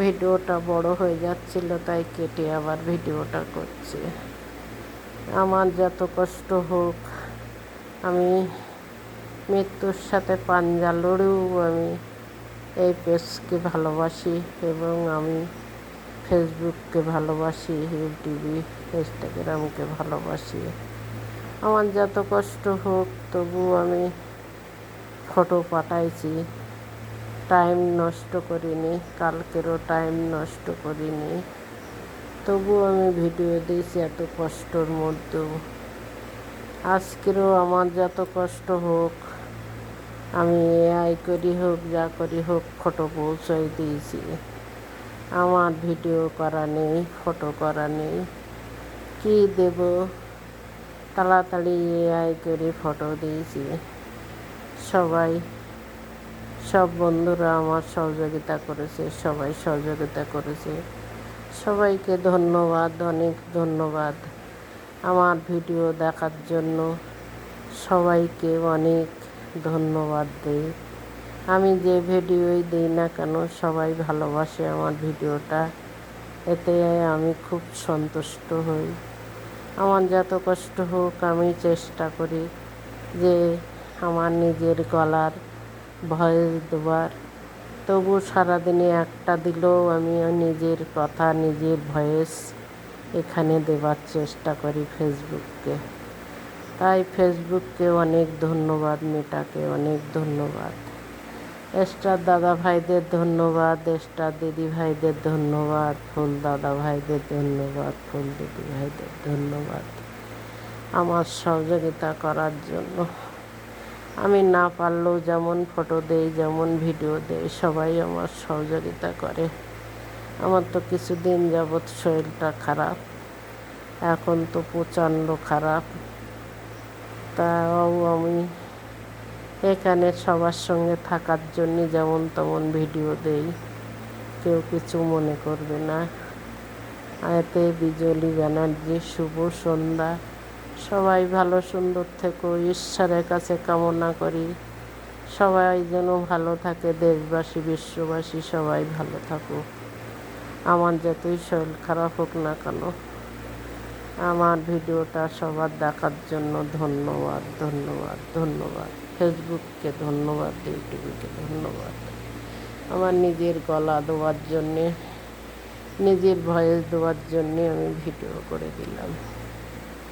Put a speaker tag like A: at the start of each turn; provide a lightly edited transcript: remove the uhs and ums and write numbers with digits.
A: ভিডিওটা বড় হয়ে যাচ্ছিল, তাই কেটে আবার ভিডিওটা করছি। আমার যত কষ্ট হোক, আমি মৃত্যুর সাথে পাঞ্জা লড়েও আমি এই পেজকে ভালোবাসি এবং আমি ফেসবুককে ভালোবাসি, ইউটিউবে ইনস্টাগ্রামকে ভালোবাসি। আমার যত কষ্ট হোক তবু আমি ফটো পাঠাইছি, টাইম নষ্ট করিনি, কালকেরও টাইম নষ্ট করিনি, তবু আমি ভিডিও দিয়েছি এত কষ্টর মধ্যেও। আজকেরও আমার যত কষ্ট হোক, আমি এআই করি হোক যা করি হোক ফটো পৌঁছাই দিয়েছি। আমার ভিডিও করা নেই, ফটো করা নেই, কী দেব, তাড়াতাড়ি এআই করে ফটো দিয়েছি। সব বন্ধুরা আমার সহযোগিতা করেছে, সবাই সহযোগিতা করেছে, সবাইকে ধন্যবাদ, অনেক ধন্যবাদ। আমার ভিডিও দেখার জন্য সবাইকে অনেক ধন্যবাদ দেই। আমি যে ভিডিওই দিই না কেন সবাই ভালোবাসে আমার ভিডিওটা, এতে আমি খুব সন্তুষ্ট হই। আমার যত কষ্ট হোক আমি চেষ্টা করি যে আমার নিজের গলার ভয়েস দেওয়ার, তবু সারাদিনে একটা দিলেও আমি নিজের কথা, নিজের ভয়েস এখানে দেওয়ার চেষ্টা করি ফেসবুককে। তাই ফেসবুককে অনেক ধন্যবাদ, মেটাকে অনেক ধন্যবাদ, স্টার দাদা ভাইদের ধন্যবাদ, স্টার দিদি ভাইদের ধন্যবাদ, ফুল দাদা ভাইদের ধন্যবাদ, ফুল দিদি ভাইদের ধন্যবাদ আমার সহযোগিতা করার জন্য। আমি না পারলেও যেমন ফটো দেই, যেমন ভিডিও দেই, সবাই আমার সহযোগিতা করে। আমার তো কিছুদিন যাবৎ শরীরটা খারাপ, এখন তো প্রচণ্ড খারাপ, তাও আমি এখানে সবার সঙ্গে থাকার জন্যে যেমন তেমন ভিডিও দেই, কেউ কিছু মনে করবে না। এতে বিজলি ব্যানার্জি, শুভ সন্ধ্যা। সবাই ভালো সুন্দর থেকো, ঈশ্বরের কাছে কামনা করি সবাই যেন ভালো থাকে, দেশবাসী বিশ্ববাসী সবাই ভালো থাকুক। আমার যতই শরীর খারাপ হোক না কেন, আমার ভিডিওটা সবার দেখার জন্য ধন্যবাদ, ধন্যবাদ, ধন্যবাদ। ফেসবুককে ধন্যবাদ, ইউটিউবকে ধন্যবাদ। আমার নিজের গলা দেওয়ার জন্যে, নিজের ভয়েস দেওয়ার জন্যে আমি ভিডিও করে দিলাম।